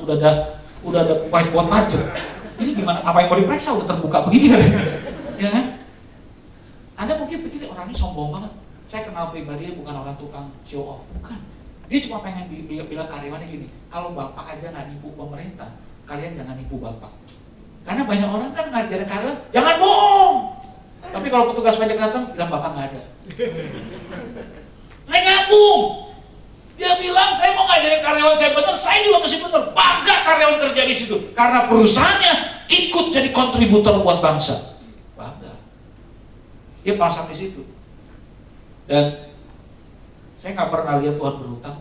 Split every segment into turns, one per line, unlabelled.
udah ada whiteboard tajam. Ini gimana? Apa yang mau diperiksa? Udah terbuka begini kan? Ya kan? Anda mungkin pikir orang ini sombong banget. Saya kenal pribadi bukan orang tukang show off, bukan. Dia cuma pengen bilang karyawannya gini, kalau bapak aja nggak nipu pemerintah, kalian jangan nipu bapak. Karena banyak orang kan ngajarin karyawan, jangan bohong. Tapi kalau petugas pajak datang, bilang bapak nggak ada. Nggak nyambung. Dia bilang, saya mau ngajarin karyawan saya benar, saya juga mesti benar. Bangga karyawan kerja di situ. Karena perusahaannya ikut jadi kontributor buat bangsa. Bangga. Dia pasang di situ. Dan saya nggak pernah lihat Tuhan berhutang.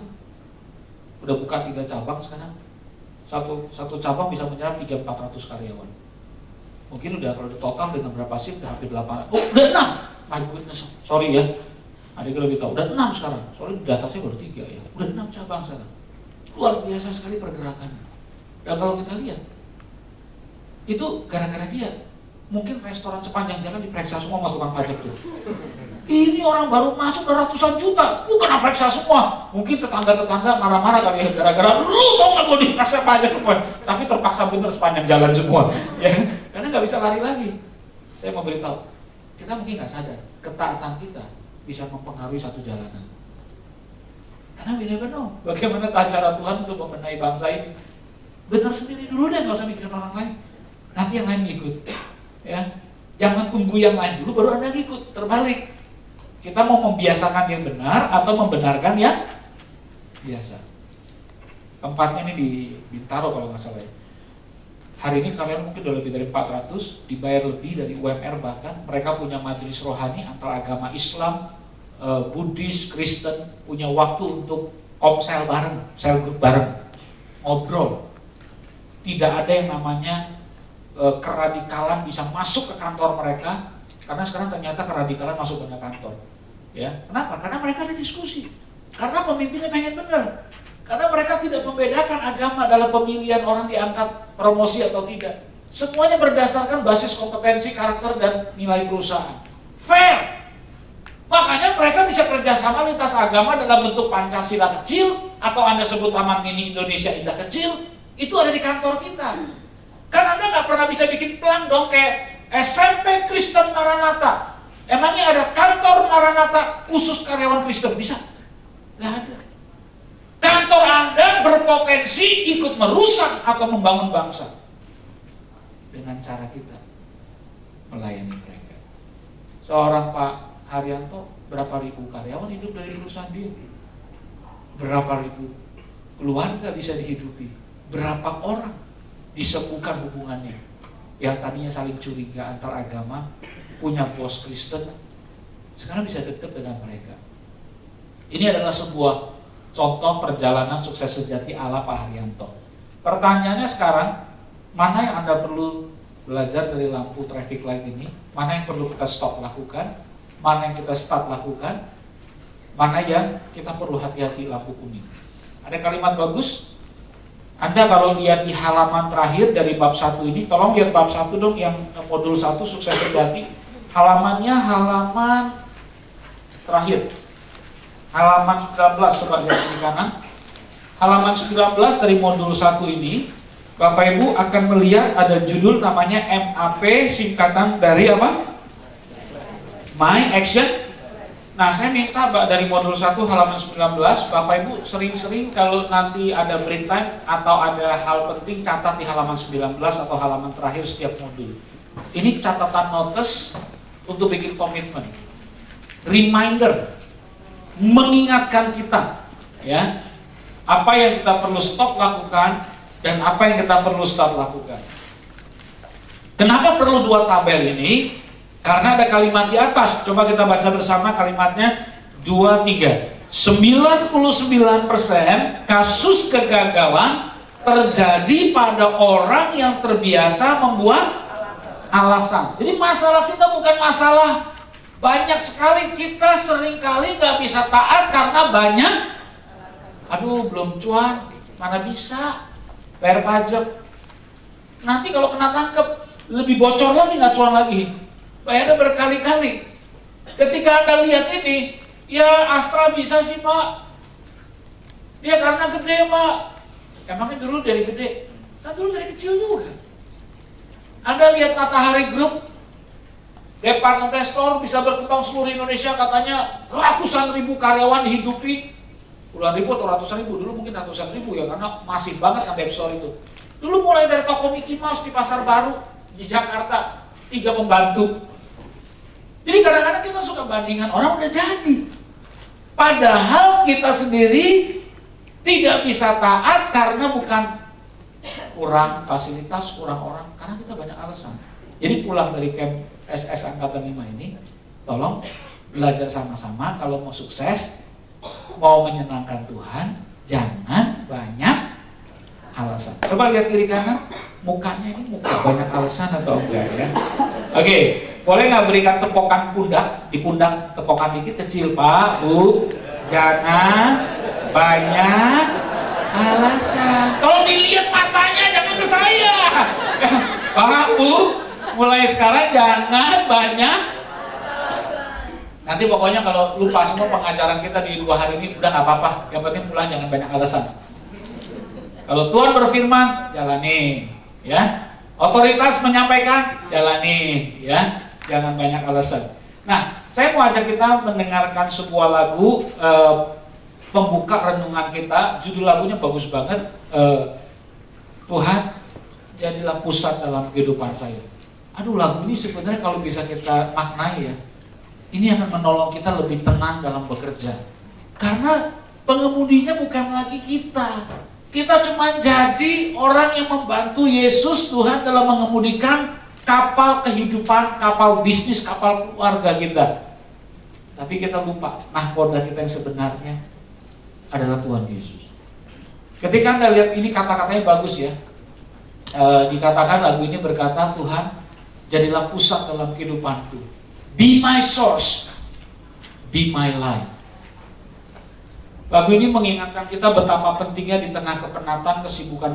Udah buka 3 cabang sekarang. Satu cabang bisa menyerap 300-400 karyawan. Mungkin udah kalau total dengan berapa shift udah hampir 8. Oh, udah 6. My goodness, sorry ya. Adik lebih tahu, udah 6 sekarang. Soalnya data saya baru 3 ya. Udah 6 cabang sekarang. Luar biasa sekali pergerakannya. Dan kalau kita lihat, itu gara-gara dia. Mungkin restoran sepanjang jalan diperiksa semua sama tukang pajak tuh. Ini orang baru masuk udah ratusan juta, bukan periksa semua. Mungkin tetangga-tetangga marah-marah kali ya, gara-gara lu tau gak gue diperiksa pajak semua. Tapi terpaksa bener sepanjang jalan semua. Ya, karena nggak bisa lari lagi. Saya mau beritahu, kita mungkin nggak sadar, ketaatan kita bisa mempengaruhi satu jalanan. Karena we never know bagaimana cara Tuhan untuk membenahi bangsa ini. Benar sendiri dulu deh, nggak usah mikirin orang lain. Nanti yang lain ngikut. Ya, jangan tunggu yang lain dulu baru Anda ngikut. Terbalik. Kita mau membiasakan yang benar atau membenarkan yang biasa. Tempatnya ini di Bintaro kalau nggak salah ya. Hari ini kalian mungkin udah lebih dari 400, dibayar lebih dari UMR bahkan. Mereka punya majelis rohani antara agama Islam, Buddhis, Kristen, punya waktu untuk komsel bareng, sel group bareng, ngobrol. Tidak ada yang namanya keradikalan bisa masuk ke kantor mereka, karena sekarang ternyata keradikalan masuk ke kantor. Ya, kenapa? Karena mereka ada diskusi. Karena pemimpinnya pengen benar. Karena mereka tidak membedakan agama dalam pemilihan orang diangkat promosi atau tidak. Semuanya berdasarkan basis kompetensi, karakter, dan nilai perusahaan. Fair. Makanya mereka bisa kerjasama lintas agama dalam bentuk Pancasila kecil, atau Anda sebut Taman Mini Indonesia Indah kecil, itu ada di kantor kita. Kan Anda nggak pernah bisa bikin pelang dong kayak SMP Kristen Maranatha. Emangnya ada kantor Maranatha khusus karyawan Kristen? Bisa? Nggak ada. Kantor Anda berpotensi ikut merusak atau membangun bangsa dengan cara kita melayani mereka. Seorang Pak Haryanto, berapa ribu karyawan hidup dari perusahaan dia? Berapa ribu keluarga bisa dihidupi? Berapa orang disembuhkan hubungannya yang tadinya saling curiga antar agama, punya bos Kristen, sekarang bisa dekat dengan mereka. Ini adalah sebuah contoh perjalanan sukses sejati ala Pak Haryanto. Pertanyaannya sekarang, mana yang Anda perlu belajar dari lampu traffic light ini? Mana yang perlu kita stop lakukan? Mana yang kita start lakukan? Mana yang kita perlu hati-hati lampu kuning? Ada kalimat bagus. Anda kalau lihat di halaman terakhir dari bab 1 ini, tolong lihat bab 1 dong, yang modul 1 sukses sejati. Halamannya halaman terakhir. Halaman 19, coba lihat di kanan. Halaman 19 dari modul 1 ini, Bapak Ibu akan melihat ada judul namanya MAP, singkatan dari apa? My Action. Nah, saya minta dari modul 1 halaman 19, Bapak Ibu sering-sering kalau nanti ada break time atau ada hal penting, catat di halaman 19 atau halaman terakhir setiap modul. Ini catatan notes untuk bikin komitmen. Reminder, mengingatkan kita, ya, apa yang kita perlu stop lakukan dan apa yang kita perlu start lakukan. Kenapa perlu 2 tabel ini? Karena ada kalimat di atas. Coba kita baca bersama kalimatnya 2, 3. 99% kasus kegagalan terjadi pada orang yang terbiasa membuat alasan. Jadi masalah kita bukan masalah banyak sekali, kita seringkali gak bisa taat karena banyak. Aduh, belum cuan, mana bisa bayar pajak. Nanti kalau kena tangkep lebih bocor lagi, gak cuan lagi. Bayarnya berkali-kali. Ketika Anda lihat ini, ya Astra bisa sih Pak. Ya karena gede Pak. Emangnya dulu dari gede? Kan dulu dari kecil juga. Anda lihat Matahari Group, departemen store bisa berkembang seluruh Indonesia, katanya ratusan ribu karyawan dihidupi, puluhan ribu atau ratusan ribu, dulu mungkin ratusan ribu ya, karena masif banget kan web store itu. Dulu mulai dari toko Mickey Mouse di Pasar Baru, di Jakarta, 3 pembantu. Jadi kadang-kadang kita suka bandingkan, orang udah jadi. Padahal kita sendiri tidak bisa taat karena bukan kurang fasilitas, kurang orang, karena kita banyak alasan. Jadi pulang dari camp SS Angkatan 5 ini, tolong belajar sama-sama kalau mau sukses, mau menyenangkan Tuhan, jangan banyak alasan. Coba lihat kiri kanan, mukanya ini muka banyak alasan atau enggak ya? Oke, boleh nggak berikan tepokan pundak, di pundak tepokan dikit kecil Pak, Bu, jangan banyak alasan. Kalau dilihat matanya jangan ke saya. Pak, Bu, mulai sekarang jangan banyak. Nanti pokoknya kalau lupa semua pengajaran kita di 2 hari ini udah nggak apa-apa. Yang penting pulang jangan banyak alasan. Kalau Tuhan berfirman, jalani, ya. Otoritas menyampaikan, jalani, ya. Jangan banyak alasan. Nah, saya mau ajak kita mendengarkan sebuah lagu pembuka renungan kita. Judul lagunya bagus banget. Tuhan, jadilah pusat dalam kehidupan saya. Aduh, lagu ini sebenarnya kalau bisa kita maknai ya, ini akan menolong kita lebih tenang dalam bekerja. Karena pengemudinya bukan lagi kita. Kita cuma jadi orang yang membantu Yesus Tuhan dalam mengemudikan kapal kehidupan, kapal bisnis, kapal keluarga kita. Tapi kita lupa, nahkoda kita yang sebenarnya adalah Tuhan Yesus. Ketika Anda lihat ini, kata-katanya bagus ya. Dikatakan lagu ini berkata, Tuhan, jadilah pusat dalam kehidupanku. Be my source, be my life. Lagu ini mengingatkan kita betapa pentingnya di tengah kepenatan, kesibukan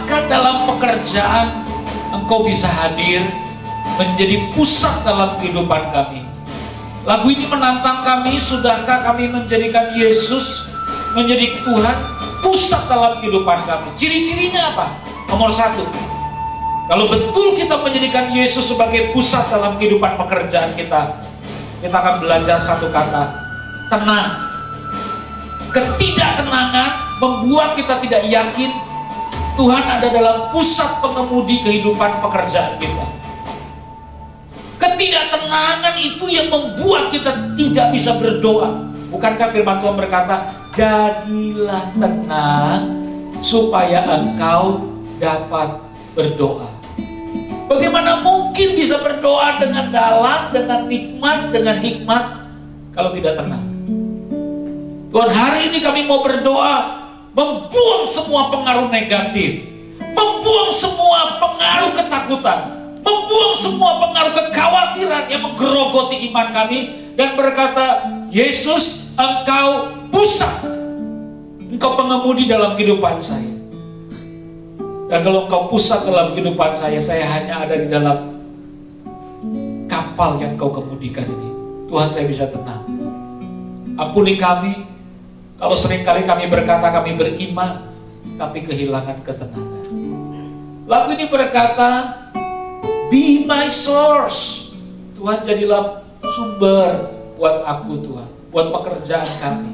Bahkan dalam pekerjaan Engkau bisa hadir menjadi pusat dalam kehidupan kami. Lagu ini menantang kami, sudahkah kami menjadikan Yesus menjadi Tuhan pusat dalam kehidupan kami? Ciri-cirinya apa? Nomor satu, kalau betul kita menjadikan Yesus sebagai pusat dalam kehidupan pekerjaan kita akan belajar satu kata, tenang. Ketidaktenangan membuat kita tidak yakin Tuhan ada dalam pusat pengemudi kehidupan pekerjaan kita. Ketidaktenangan itu yang membuat kita tidak bisa berdoa. Bukankah firman Tuhan berkata, jadilah tenang supaya engkau dapat berdoa. Bagaimana mungkin bisa berdoa dengan dalam, dengan nikmat, dengan hikmat kalau tidak tenang? Tuhan, hari ini kami mau berdoa membuang semua pengaruh negatif, membuang semua pengaruh ketakutan, membuang semua pengaruh kekhawatiran yang menggerogoti iman kami, dan berkata, Yesus, engkau pusat, engkau pengemudi dalam kehidupan saya. Dan kalau engkau pusat dalam kehidupan saya hanya ada di dalam kapal yang kau kemudikan ini. Tuhan, saya bisa tenang. Ampuni kami kalau seringkali kami berkata kami beriman tapi kehilangan ketenangan. Lagu ini berkata, be my source. Tuhan, jadilah sumber buat aku, Tuhan, buat pekerjaan kami.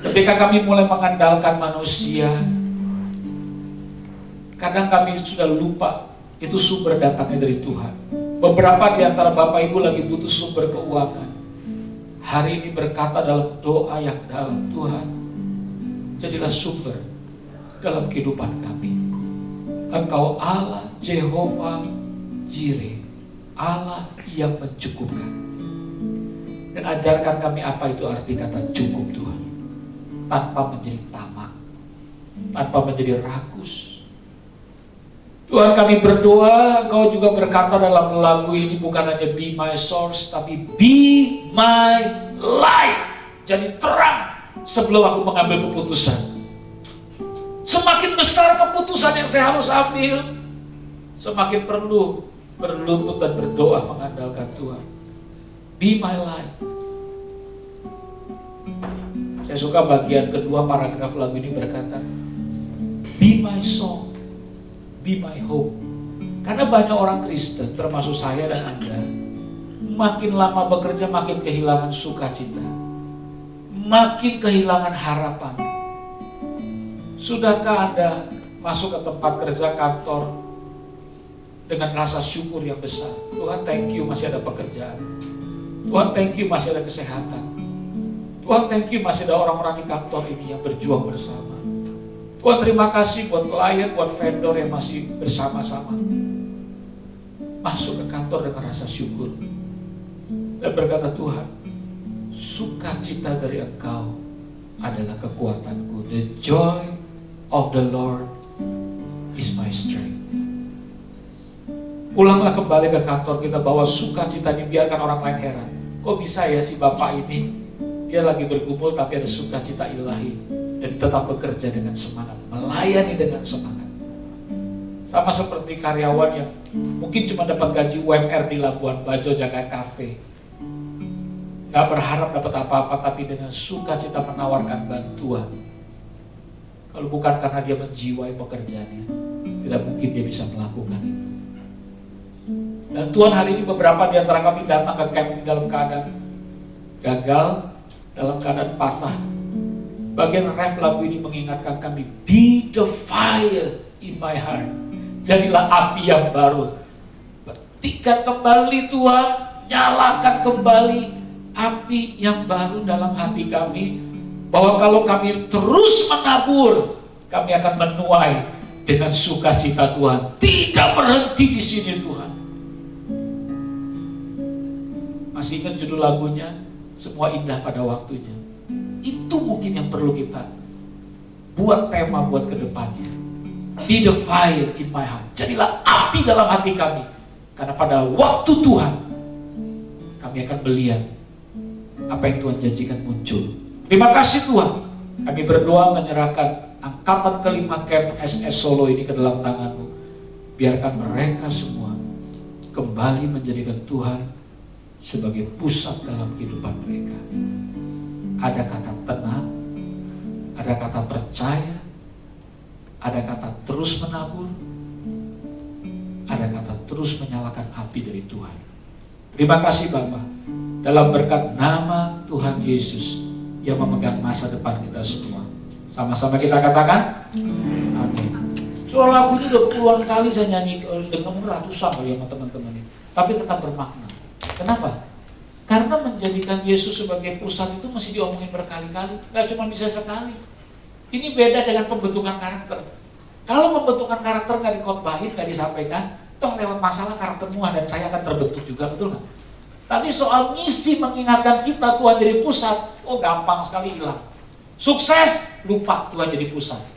Ketika kami mulai mengandalkan manusia, kadang kami sudah lupa itu sumber datangnya dari Tuhan. Beberapa di antara Bapak Ibu lagi butuh sumber keuangan. Hari ini berkata dalam doa yang dalam, Tuhan, jadilah sumber dalam kehidupan kami. Engkau Allah Jehovah Jireh, Allah yang mencukupkan. Dan ajarkan kami apa itu arti kata cukup, Tuhan. Tanpa menjadi tamak, tanpa menjadi rakus. Tuhan, kami berdoa, Engkau juga berkata dalam lagu ini bukan hanya be my source, tapi be my light. Jadi terang sebelum aku mengambil keputusan. Semakin besar keputusan yang saya harus ambil, semakin perlu berlutut dan berdoa mengandalkan Tuhan. Be my light. Saya suka bagian kedua paragraf lagu ini berkata, be my song, be my hope. Karena banyak orang Kristen, termasuk saya dan Anda, makin lama bekerja makin kehilangan sukacita, makin kehilangan harapan. Sudahkah Anda masuk ke tempat kerja kantor dengan rasa syukur yang besar? Tuhan, thank you masih ada pekerjaan. Tuhan, thank you masih ada kesehatan. Tuhan, thank you masih ada orang-orang di kantor ini yang berjuang bersama. Tuhan, terima kasih buat klien, buat vendor yang masih bersama-sama. Masuk ke kantor dengan rasa syukur. Dan berkata, Tuhan, sukacita dari Engkau adalah kekuatanku. The joy of the Lord is my strength. Pulanglah kembali ke kantor kita, bawa sukacita ini, biarkan orang lain heran. Kok bisa ya si Bapak ini, dia lagi bergumul tapi ada sukacita ilahi. Dan tetap bekerja dengan semangat, melayani dengan semangat. Sama seperti karyawan yang mungkin cuma dapat gaji UMR di Labuan Bajo jaga kafe. Gak berharap dapat apa-apa, tapi dengan sukacita menawarkan bantuan. Kalau bukan karena dia menjiwai pekerjaannya, tidak mungkin dia bisa melakukan itu. Dan Tuhan, hari ini beberapa di antara kami datang ke camp ini dalam keadaan gagal, dalam keadaan patah. Bagian ref lagu ini mengingatkan kami, be the fire in my heart. Jadilah api yang baru. Petikan kembali Tuhan, nyalakan kembali api yang baru dalam hati kami. Bahwa kalau kami terus menabur, kami akan menuai dengan sukacita Tuhan. Tidak berhenti di sini Tuhan. Masih ingat judul lagunya? Semua indah pada waktunya. Itu mungkin yang perlu kita buat tema buat kedepannya. Be the fire in my heart. Jadilah api dalam hati kami. Karena pada waktu Tuhan, kami akan melihat apa yang Tuhan janjikan muncul. Terima kasih Tuhan. Kami berdoa menyerahkan angkatan kelima camp SS Solo ini ke dalam tanganmu. Biarkan mereka semua kembali menjadikan Tuhan sebagai pusat dalam kehidupan mereka. Ada kata tenang, ada kata percaya, ada kata terus menabur, ada kata terus menyalakan api dari Tuhan. Terima kasih Bapa, dalam berkat nama Tuhan Yesus yang memegang masa depan kita semua. Sama-sama kita katakan amin. Soal lagu ini udah puluhan kali saya nyanyi, dengan ratusan kali sama teman-teman ini, tapi tetap bermakna. Kenapa? Karena menjadikan Yesus sebagai pusat itu mesti diomongin berkali-kali, gak cuma bisa sekali. Ini beda dengan pembentukan karakter. Kalau pembentukan karakter gak dikhotbahin, gak disampaikan, toh lewat masalah karaktermu dan saya akan terbentuk juga, betul gak? Tapi soal misi mengingatkan kita Tuhan jadi pusat, oh gampang sekali hilang. Sukses, lupa Tuhan jadi pusat.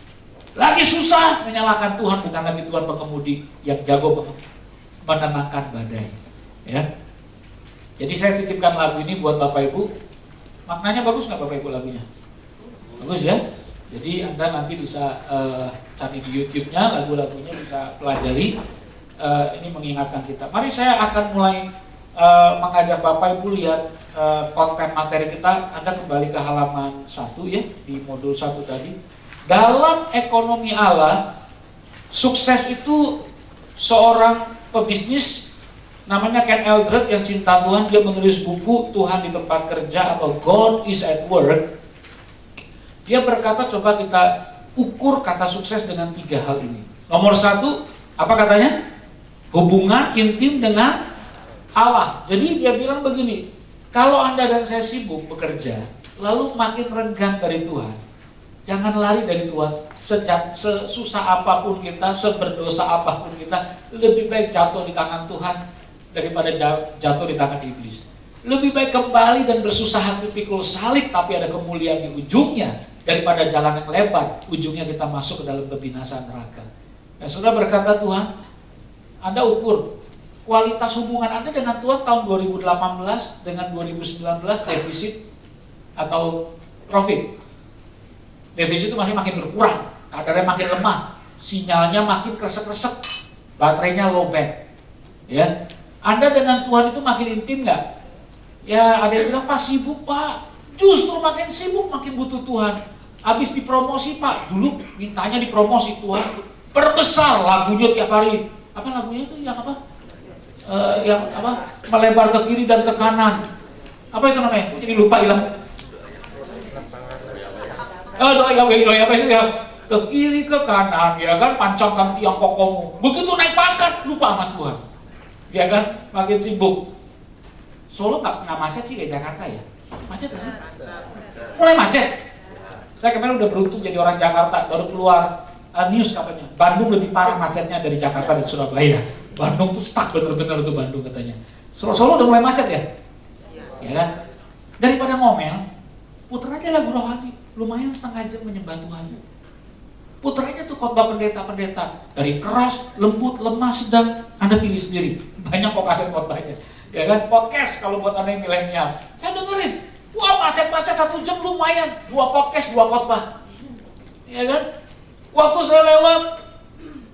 Lagi susah, menyalahkan Tuhan, bukan lagi Tuhan pengemudi yang jago menenangkan badai. Ya. Jadi saya titipkan lagu ini buat Bapak Ibu. Maknanya bagus nggak Bapak Ibu lagunya? Bagus ya. Jadi Anda nanti bisa cari di YouTube-nya, lagu-lagunya bisa pelajari. Ini mengingatkan kita. Mari saya akan mulai mengajak Bapak Ibu lihat konten materi kita. Anda kembali ke halaman 1 ya, di modul 1 tadi. Dalam ekonomi Allah, sukses itu seorang pebisnis namanya Ken Eldred yang cinta Tuhan, dia menulis buku Tuhan di Tempat Kerja atau God is at Work. Dia berkata coba kita ukur kata sukses dengan 3 hal ini. Nomor 1, apa katanya? Hubungan intim dengan Allah. Jadi dia bilang begini, kalau Anda dan saya sibuk bekerja, lalu makin renggang dari Tuhan, jangan lari dari Tuhan. Sesusah apapun kita, seberdosa apapun kita, lebih baik jatuh di tangan Tuhan daripada jatuh di tangan iblis. Lebih baik kembali dan bersusah hati pikul salib, tapi ada kemuliaan di ujungnya, daripada jalan yang lebar, ujungnya kita masuk ke dalam kebinasaan neraka. Dan sudah berkata Tuhan, Anda ukur kualitas hubungan Anda dengan Tuhan tahun 2018 dengan 2019, defisit atau profit. Defisit itu masih makin berkurang, kadarnya makin lemah, sinyalnya makin kresek-kresek, baterainya low batt. Ya, Anda dengan Tuhan itu makin intim nggak? Ya, ada yang bilang Pak sibuk Pak, justru makin sibuk makin butuh Tuhan. Habis dipromosi Pak, dulu mintanya dipromosi Tuhan, perbesar lagunya tiap hari. Apa lagunya itu yang apa? Yang apa? Melebar ke kiri dan ke kanan. Apa itu namanya? Jadi lupa hilang. Doa apa itu ya? Ke kiri ke kanan, ya kan, pancangkan tiang kokomu. Begitu naik pangkat, lupa sama Tuhan. Ya kan, makin sibuk. Solo nggak macet sih kayak Jakarta ya? Macet kan? Mulai macet. Saya kemarin udah beruntung jadi orang Jakarta, baru keluar news katanya. Bandung lebih parah macetnya dari Jakarta dan Surabaya. Bandung tuh stuck bener-bener tuh Bandung katanya. Solo udah mulai macet ya? Ya kan? Daripada ngomel, puter aja lagu rohani. Lumayan setengah jam menyembah Tuhan. Puter aja tuh khotbah pendeta-pendeta. Dari keras, lembut, lemah, sedang. Anda pilih sendiri. Banyak kok kaset khotbahnya. Ya kan? Podcast kalau buat Anda yang milenial. Saya dengerin. Wah macet-macet 1 jam lumayan. 2 podcast, 2 khotbah. Ya kan? Waktu saya lewat,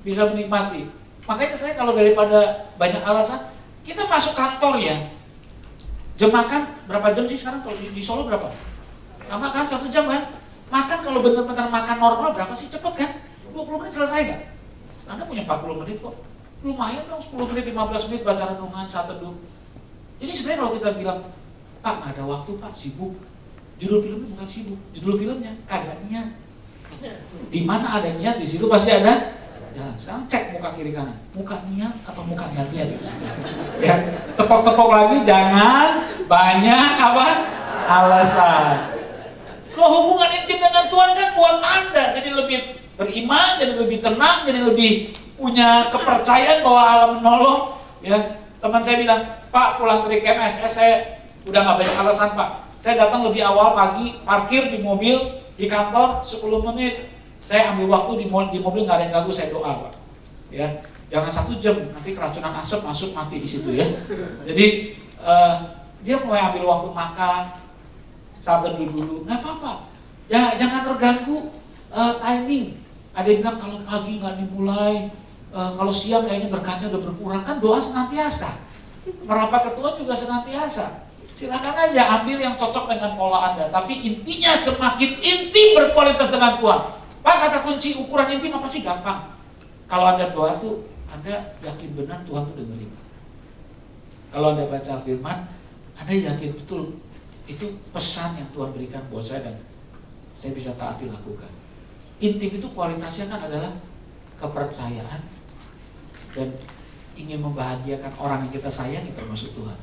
bisa menikmati. Makanya saya kalau daripada banyak alasan, kita masuk kantor ya. Jam makan berapa jam sih sekarang kalau di Solo berapa? Sama kan 1 jam kan? Makan kalau benar-benar makan normal berapa sih? Cepet kan? 20 menit selesai kan? Anda punya 40 menit kok. Lumayan dong 10 menit, 15 menit baca renungan, saat teduh. Jadi sebenarnya kalau kita bilang, Pak nggak ada waktu Pak, sibuk. Judul filmnya bukan sibuk, judul filmnya kagak niat. Di mana ada niat, di situ pasti ada. Ya, sekarang cek muka kiri kanan, muka niat atau muka nggak niat gitu. Ya, tepok-tepok lagi, jangan banyak apa alasan. Kalau hubungan intim dengan Tuhan kan buat Anda jadi lebih beriman, jadi lebih tenang, jadi lebih punya kepercayaan bahwa Allah menolong. Ya, teman saya bilang, Pak pulang dari KMSS saya udah nggak banyak alasan Pak. Saya datang lebih awal pagi, parkir di mobil di kantor 10 menit. Saya ambil waktu di mobil nggak ada yang ganggu, saya doa Pak. Ya, jangan 1 jam nanti keracunan asap masuk mati di situ ya. Jadi dia mulai ambil waktu makan. Sabar dulu, nggak apa-apa. Ya jangan terganggu. timing. Ada yang bilang kalau pagi nggak dimulai, kalau siang kayaknya berkatnya udah berkurang. Kan doa senantiasa, merapat ke Tuhan juga senantiasa. Silakan aja ambil yang cocok dengan pola Anda. Tapi intinya semakin intim berkualitas dengan Tuhan. Pak, kata kunci ukuran intim apa sih? Gampang. Kalau Anda doa tuh, Anda yakin benar Tuhan tuh dengerin. Kalau Anda baca firman, Anda yakin betul itu pesan yang Tuhan berikan buat saya dan saya bisa taati lakukan. Intim itu kualitasnya kan adalah kepercayaan dan ingin membahagiakan orang yang kita sayangi termasuk Tuhan.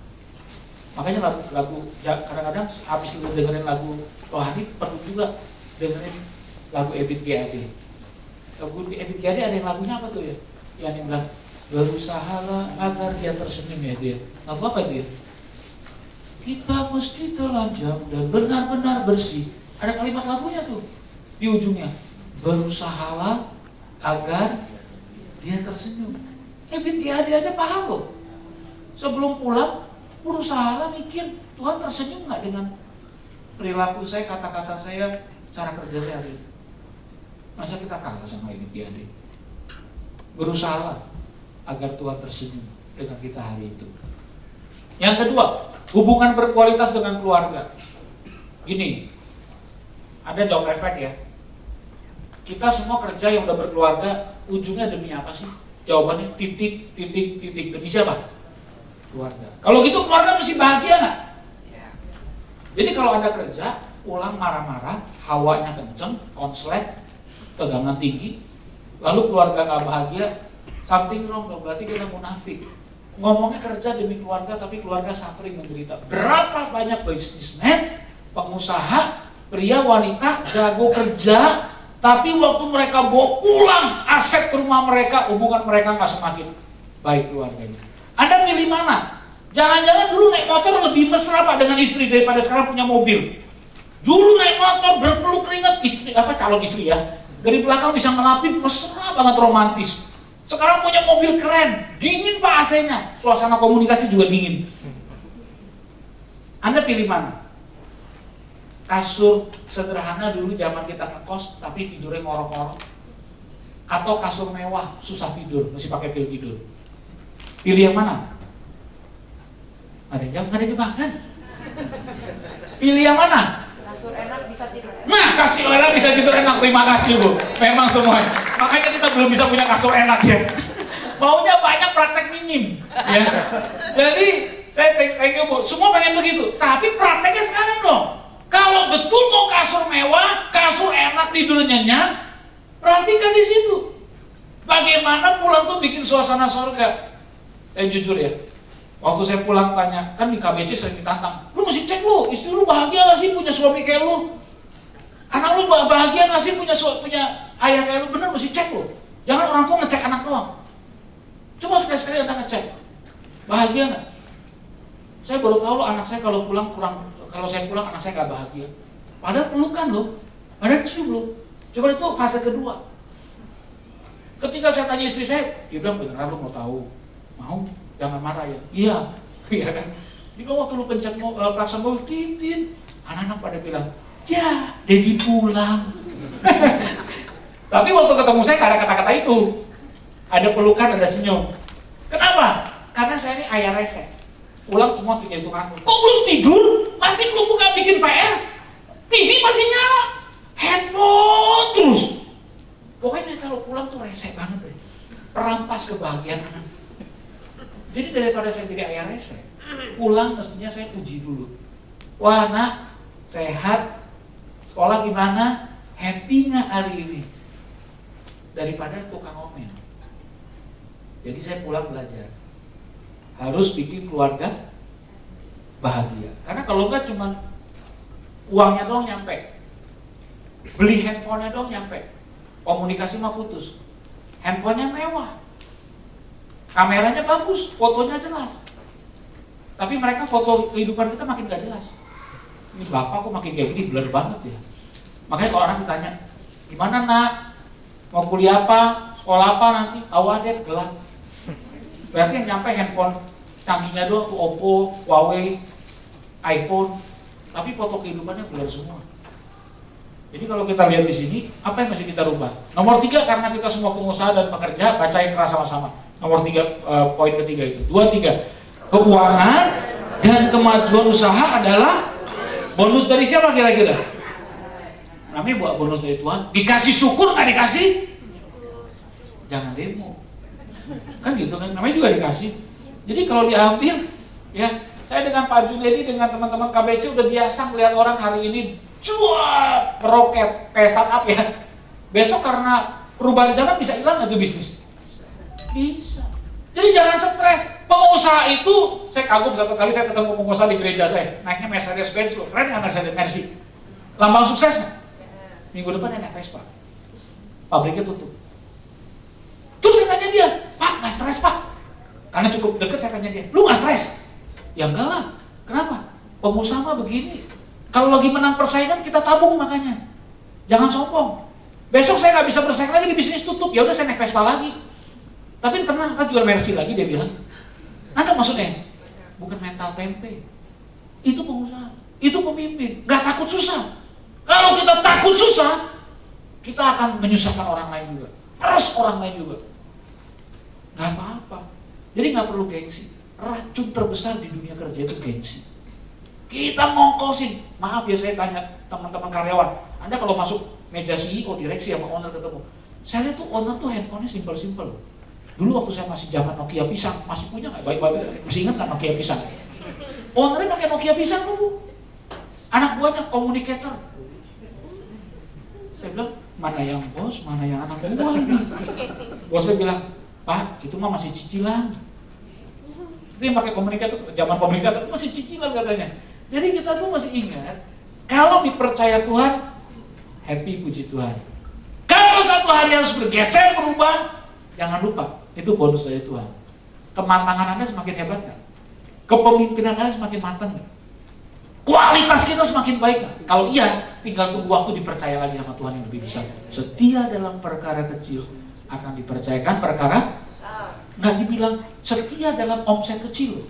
Makanya lagu kadang-kadang habis dengerin lagu rohani perlu juga dengerin lagu Ebit G.A.D. Lagu Ebit G.A.D ada yang lagunya apa tuh ya? Yang bilang berusahalah agar dia tersenyum ya dia. Lagu apa dia? Kita mesti telanjang dan benar-benar bersih. Ada kalimat lagunya tuh di ujungnya. Berusahalah agar dia tersenyum. Ebit G.A.D aja paham loh. Sebelum pulang berusahalah mikir Tuhan tersenyum nggak dengan perilaku saya, kata-kata saya, cara kerja saya hari ini. Masa kita kalah sama Ebit G.A.D? Berusahalah agar Tuhan tersenyum dengan kita hari itu. Yang kedua, hubungan berkualitas dengan keluarga. Gini, ada job efek ya. Kita semua kerja yang udah berkeluarga, ujungnya demi apa sih? Jawabannya titik, titik, titik. Demi siapa? Keluarga. Kalau gitu keluarga mesti bahagia nggak? Jadi kalau Anda kerja, pulang marah-marah, hawanya kenceng, konslet, tegangan tinggi, lalu keluarga nggak bahagia, something wrong dong, berarti kita munafik. Ngomongnya kerja demi keluarga, tapi keluarga suffering, menderita. Berapa banyak bisnismen, pengusaha, pria, wanita, jago kerja, tapi waktu mereka bawa pulang aset ke rumah mereka, hubungan mereka nggak semakin baik keluarganya. Anda pilih mana? Jangan-jangan dulu naik motor lebih mesra Pak dengan istri daripada sekarang punya mobil. Dulu naik motor berpeluk keringat istri, calon istri ya, dari belakang bisa ngelapin, mesra banget, romantis. Sekarang punya mobil keren, dingin Pak AC-nya, suasana komunikasi juga dingin. Anda pilih mana? Kasur sederhana dulu zaman kita ngekos tapi tidurnya ngorok-ngorok, atau kasur mewah susah tidur masih pakai pil tidur? Pilih yang mana? Ada yang jebakan. Pilih yang mana?
Kasur enak bisa tidur enak.
Nah, kasur enak bisa tidur enak. Terima kasih Bu. Memang semuanya. Makanya kita belum bisa punya kasur enak ya. Maunya banyak, praktek minim. Ya. Jadi saya thank you Bu. Semua pengen begitu. Tapi prakteknya sekarang dong. Kalau betul mau kasur mewah, kasur enak, tidur nyenyak, perhatikan di situ. Bagaimana pulang tuh bikin suasana surga. Saya jujur ya, waktu saya pulang tanya, kan di KBC sering ditantang, lu mesti cek lu, istri lu bahagia gak sih punya suami kayak lu? Anak lu bahagia gak sih punya ayah kayak lu? Bener mesti cek lu. Jangan orang tua ngecek anak doang. Coba sekali-sekali Anda ngecek, bahagia gak? Saya baru tahu loh anak saya kalau saya pulang anak saya gak bahagia. Padahal pelukan loh, padahal cium loh. Coba itu fase kedua. Ketika saya tanya istri saya, dia bilang beneran lu mau tahu? Mau? Jangan marah ya. Iya, iya kan. Jadi waktu lu pencet klakson mobil, titit, anak-anak pada bilang, ya, Dedi pulang. Tapi waktu ketemu saya gak ada kata-kata itu. Ada pelukan, ada senyum. Kenapa? Karena saya ini ayah rese. Pulang semua tinggal itu ngaku. Kok belum tidur? Masih belum buka bikin PR? TV masih nyala? Handphone terus. Pokoknya kalau pulang tuh rese banget deh. Perampas kebahagiaan anak. Jadi daripada saya jadi ayah rese, pulang mestinya saya puji dulu. Wah nak, sehat, sekolah gimana? Happy nggak hari ini? Daripada tukang ngomel. Jadi saya pulang belajar. Harus bikin keluarga bahagia. Karena kalau enggak cuma uangnya doang nyampe, beli handphonenya doang nyampe, komunikasi mah putus. Handphonenya mewah, kameranya bagus, fotonya jelas, tapi mereka foto kehidupan kita makin gak jelas. Ini bapak kok makin kayak gini, blur banget ya. Makanya kalau orang ditanya, gimana nak, mau kuliah apa, sekolah apa nanti, awadet gelap. Berarti yang nyampe handphone canggihnya doang tuh Oppo, Huawei, iPhone, tapi foto kehidupannya blur semua. Jadi kalau kita lihat di sini, apa yang mesti kita rubah? Nomor 3, karena kita semua pengusaha dan pekerja, bacain keras sama-sama. Nomor 3, poin ketiga itu. 2, 3. Keuangan dan kemajuan usaha adalah bonus dari siapa kira-kira? Namanya buat bonus dari Tuhan. Dikasih syukur, nggak dikasih? Jangan demo. Kan gitu kan, namanya juga dikasih. Jadi kalau diambil, ya saya dengan Pak Junedi, dengan teman-teman KBC udah biasa melihat orang hari ini cuat, meroket, kayak startup ya. Besok karena perubahan zaman bisa hilang nggak tuh bisnis? Bisa. Jadi jangan stres. Pengusaha itu, saya kagum satu kali saya ketemu pengusaha di gereja saya, naiknya Mercedes Benz, keren nggak Mercedes Mercy? Lambang sukses. Minggu depan naik Vespa. Pabriknya tutup. Terus saya tanya dia, Pak, nggak stres Pak? Karena cukup deket saya tanya dia, lu nggak stres? Ya enggak lah. Kenapa? Pengusaha mah begini. Kalau lagi menang persaingan kita tabung makanya. Jangan sombong. Besok saya nggak bisa bersaing lagi di bisnis tutup, ya udah saya naik Vespa lagi. Tapi tenang, kan jual Mercy lagi dia bilang. Nangkap maksudnya? Bukan mental tempe. Itu pengusaha, itu pemimpin, nggak takut susah. Kalau kita takut susah, kita akan menyusahkan orang lain juga. Terus orang lain juga. Nggak apa-apa. Jadi nggak perlu gengsi. Racun terbesar di dunia kerja itu gengsi. Kita ngongkosin. Maaf ya saya tanya teman-teman karyawan. Anda kalau masuk meja CEO, direksi sama owner ketemu. Saya lihat tuh owner tuh handphonenya simpel-simpel. Dulu waktu saya masih zaman Nokia pisang, masih punya nggak? Baik-baik, masih ingat nggak Nokia pisang? Ownernya pakai Nokia pisang dulu. Anak buahnya communicator. Saya bilang, mana yang bos, mana yang anak buah ini? Bosnya bilang, Pak, itu mah masih cicilan. Itu yang pakai komunikator, zaman komunikator itu masih cicilan katanya. Jadi kita tuh masih ingat, kalau dipercaya Tuhan, happy puji Tuhan. Kalau satu hari harus bergeser, berubah, jangan lupa, itu bonus dari Tuhan. Kematangan Anda semakin hebat kan? Kepemimpinan Anda semakin matang kan? Kualitas kita semakin baik kan? Kalau iya, tinggal tunggu waktu dipercaya lagi sama Tuhan yang lebih besar. Setia dalam perkara kecil akan dipercayakan perkara. Nggak dibilang setia dalam omset kecil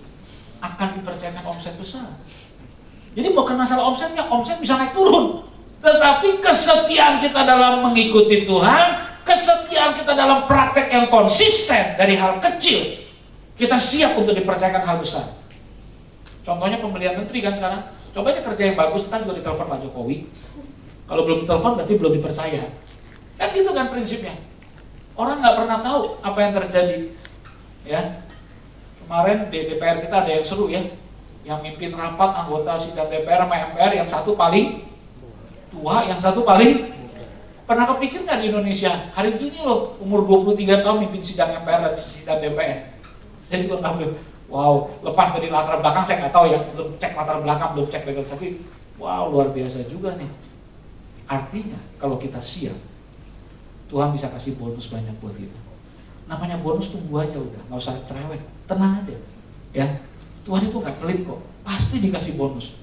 akan dipercayakan omset besar. Jadi bukan masalah omsetnya, omset bisa naik turun. Tetapi kesetiaan kita dalam mengikuti Tuhan, kesetiaan kita dalam praktek yang konsisten dari hal kecil, kita siap untuk dipercayakan hal besar. Contohnya pembelian menteri kan sekarang. Coba aja kerja yang bagus, kan juga ditelepon Pak Jokowi. Kalau belum ditelepon berarti belum dipercaya. Kan gitu kan prinsipnya. Orang nggak pernah tahu apa yang terjadi. Ya, kemarin di DPR kita ada yang seru ya, yang mimpin rapat anggota sidang DPR sama MPR, yang satu paling tua, yang satu paling. Pernah kepikir nggak di Indonesia hari ini loh umur 23 tahun mimpin sidang MPR dan sidang DPR? Saya juga nggak boleh. Wow, lepas dari latar belakang saya nggak tahu ya, belum cek latar belakang, belum cek background, tapi wow luar biasa juga nih. Artinya kalau kita siap, Tuhan bisa kasih bonus banyak buat kita. Namanya bonus tunggu aja udah, nggak usah cerewet, tenang aja. Ya, Tuhan itu nggak pelit kok, pasti dikasih bonus.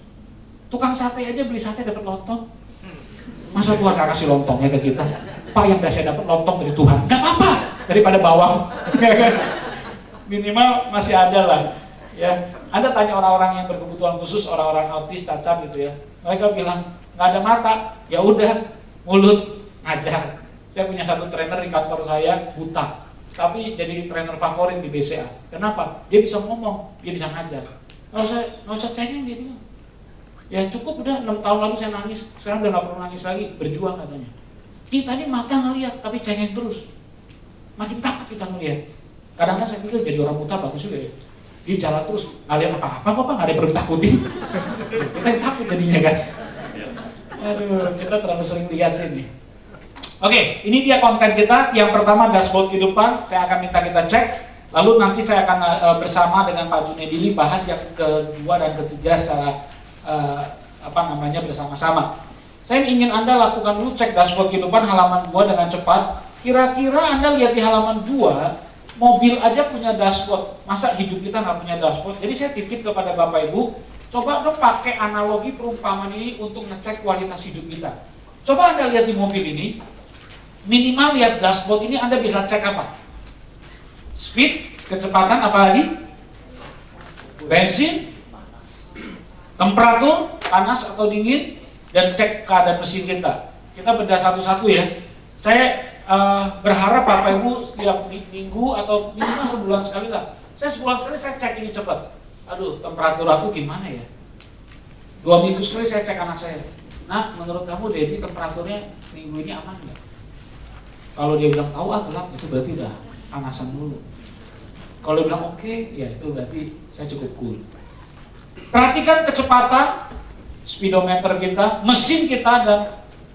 Tukang sate aja beli sate dapat lontong. Masa Tuhan nggak kasih lontongnya ke kita? Pak, yang biasa dapat lontong dari Tuhan, nggak apa-apa daripada bawang. Minimal masih ada lah. Ya, Anda tanya orang-orang yang berkebutuhan khusus, orang-orang autis, cacat gitu ya. Mereka bilang nggak ada mata, ya udah mulut ngajar. Saya punya satu trainer di kantor saya buta, tapi jadi trainer favorit di BCA. Kenapa? Dia bisa ngomong, dia bisa ngajar. Nggak usah cengeng dia bilang. Ya cukup udah 6 tahun lalu saya nangis, sekarang udah nggak perlu nangis lagi, berjuang katanya. Kita ini mata ngelihat tapi cengeng terus, makin takut kita ngelihat. Kadang-kadang saya pikir jadi orang buta bagus juga ya. Dia jalan terus, nggak lihat apa-apa kok Pak, nggak ada yang perlu takutin. Kita yang takut jadinya kan. Aduh, kita terlalu sering lihat sini. Oke, ini dia konten kita. Yang pertama dashboard kehidupan, saya akan minta kita cek. Lalu nanti saya akan bersama dengan Pak Junedi bahas yang kedua dan ketiga secara bersama-sama. Saya ingin Anda lakukan dulu cek dashboard kehidupan halaman 2 dengan cepat. Kira-kira Anda lihat di halaman 2, mobil aja punya dashboard, masa hidup kita nggak punya dashboard? Jadi saya titip kepada Bapak Ibu, coba dong pakai analogi perumpamaan ini untuk ngecek kualitas hidup kita. Coba Anda lihat di mobil ini, minimal lihat dashboard ini Anda bisa cek apa? Speed, kecepatan, apalagi? Bensin, temperatur, panas atau dingin, dan cek keadaan mesin kita. kita bedah satu-satu ya. Saya berharap Bapak Ibu setiap minggu atau minimal sebulan sekali lah. Saya sebulan sekali saya cek ini cepat. Aduh, temperatur aku gimana ya? 2 minggu sekali saya cek anak saya. Nah, menurut kamu Dedi temperaturnya minggu ini aman nggak? Kalau dia bilang tahu gelap, itu berarti udah panasan dulu. Kalau dia bilang oke, ya itu berarti saya cukup cool. Perhatikan kecepatan, speedometer kita, mesin kita, dan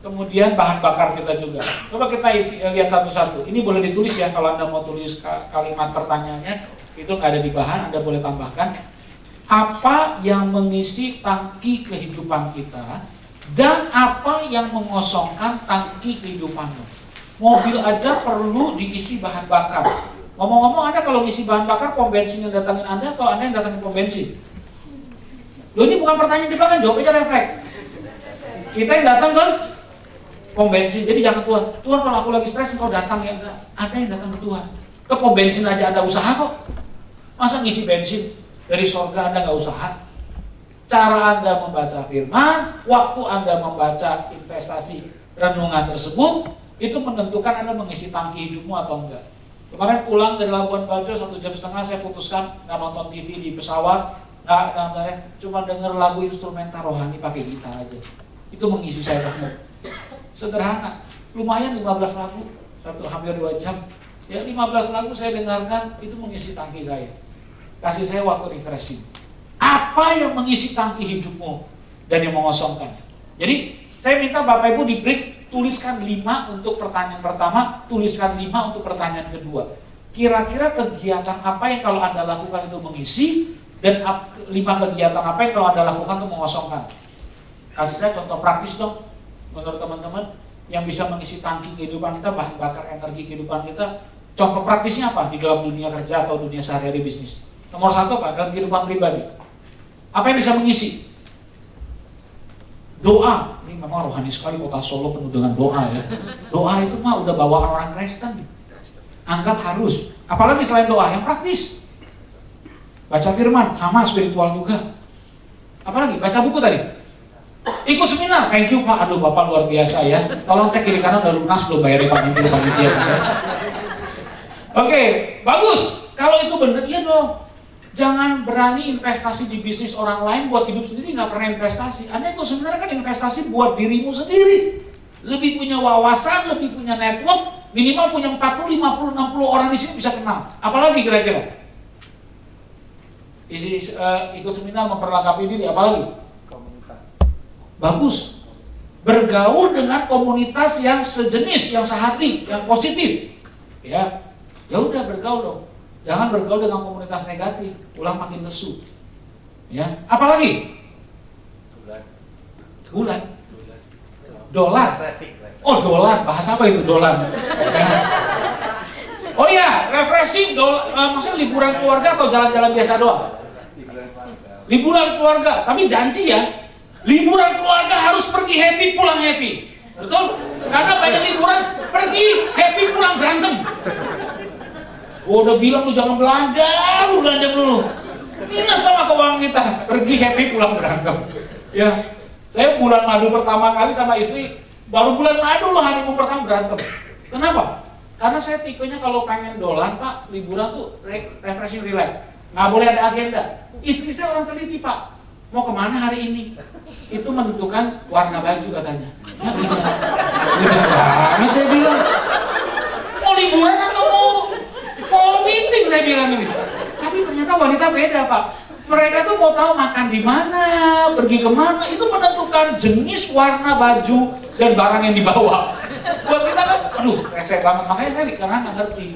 kemudian bahan bakar kita juga. Coba kita lihat satu-satu. Ini boleh ditulis ya, kalau Anda mau tulis kalimat pertanyaannya, itu nggak ada di bahan, Anda boleh tambahkan. Apa yang mengisi tangki kehidupan kita, dan apa yang mengosongkan tangki kehidupanmu. Mobil aja perlu diisi bahan bakar. Ngomong-ngomong, Anda kalau ngisi bahan bakar, pom bensin yang datangin Anda atau Anda yang datangin pom bensin? Loh, ini bukan pertanyaan jebakan, jawab aja refleks. Kita yang datang ke pom bensin, jadi jangan Tuhan kalau aku lagi stres, engkau datang ya enggak. Ada yang datang ke Tuhan. Ke pom bensin aja Anda usaha kok. Masa ngisi bensin dari surga Anda nggak usaha? Cara Anda membaca firman, waktu Anda membaca investasi renungan tersebut, itu menentukan Anda mengisi tangki hidupmu atau enggak. Kemarin pulang dari Labuan Bajo 1,5 jam, saya putuskan nggak nonton TV di pesawat, cuma denger lagu instrumental rohani pakai gitar aja. Itu mengisi saya banget. Sederhana, lumayan 15 lagu, hampir 2 jam. Ya 15 lagu saya dengarkan, itu mengisi tangki saya. Kasih saya waktu refreshing. Apa yang mengisi tangki hidupmu dan yang mengosongkan? Jadi saya minta Bapak Ibu di break, tuliskan 5 untuk pertanyaan pertama, tuliskan 5 untuk pertanyaan kedua. Kira-kira kegiatan apa yang kalau Anda lakukan itu mengisi, dan 5 kegiatan apa yang kalau Anda lakukan itu mengosongkan. Kasih saya contoh praktis dong, menurut teman-teman, yang bisa mengisi tangki kehidupan kita, bahan bakar energi kehidupan kita. Contoh praktisnya apa di dalam dunia kerja atau dunia sehari-hari bisnis? Nomor 1 apa? Dalam kehidupan pribadi. Apa yang bisa mengisi? Doa. Ini memang rohani sekali kota Solo penuh dengan doa ya. Doa itu mah udah bawaan orang Kristen. Anggap harus. Apalagi selain doa yang praktis. Baca firman, sama spiritual juga. Apalagi? Baca buku tadi. Ikut seminar. Thank you Pak. Aduh Bapak luar biasa ya. Tolong cek kiri kanan udah lunas belum bayarin panitia. Oke, bagus. Kalau itu benar, iya dong. Jangan berani investasi di bisnis orang lain buat hidup sendiri, nggak pernah investasi. Anda itu sebenarnya kan investasi buat dirimu sendiri. Lebih punya wawasan, lebih punya network, minimal punya 40, 50, 60 orang di sini bisa kenal. Apalagi kira-kira? Ikut seminar memperlengkapi diri, apalagi? Komunitas. Bagus. Bergaul dengan komunitas yang sejenis, yang sehati, yang positif. Ya udah bergaul dong. Jangan bergaul dengan komunitas negatif, ulang makin lesu. Ya, apalagi? Bulan. Dolar. Oh, dolar. Bahasa apa itu dolar? Oh iya, refreshing dolar. Maksudnya liburan keluarga atau jalan-jalan biasa doang? Liburan keluarga, tapi janji ya. Liburan keluarga harus pergi happy, pulang happy. Betul? Karena banyak liburan pergi happy, pulang berantem. Gua udah bilang lu jangan belanja dulu. Minus sama keuangan kita, pergi happy pulang berantem. Ya, saya bulan madu pertama kali sama istri, baru bulan madu loh honeymoon pertama berantem. Kenapa? Karena saya tipenya kalau pengen dolan Pak, liburan tuh refreshing relax, nggak boleh ada agenda. Istri saya orang teliti Pak, mau kemana hari ini? Itu menentukan warna baju katanya. Ya bener banget saya bilang. Mau liburan atau mau meeting saya bilang ini. Tapi ternyata wanita beda Pak. Mereka tuh mau tahu makan di mana, pergi kemana, itu menentukan jenis warna baju dan barang yang dibawa. Buat kita kan, aduh rese banget, makanya saya karena nggak ngerti.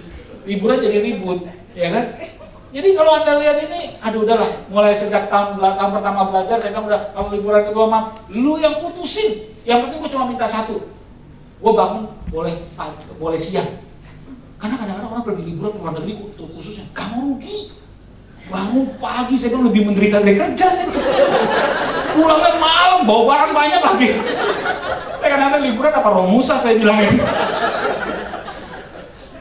Liburan jadi ribut, ya kan? Jadi kalau Anda lihat ini, aduh udahlah, mulai sejak tahun pertama belajar, saya bilang udah, kalau liburan kedua Mam, lu yang putusin. Yang penting gue cuma minta satu, gue bangun boleh siang. Karena kadang-kadang orang pergi liburan ke luar negeri khususnya, kamu rugi. Bangun pagi, saya bilang lebih menderita dari kerja. Pulangnya malam, bawa barang banyak lagi. Saya kadang-kadang liburan apa Romusa saya bilang ini.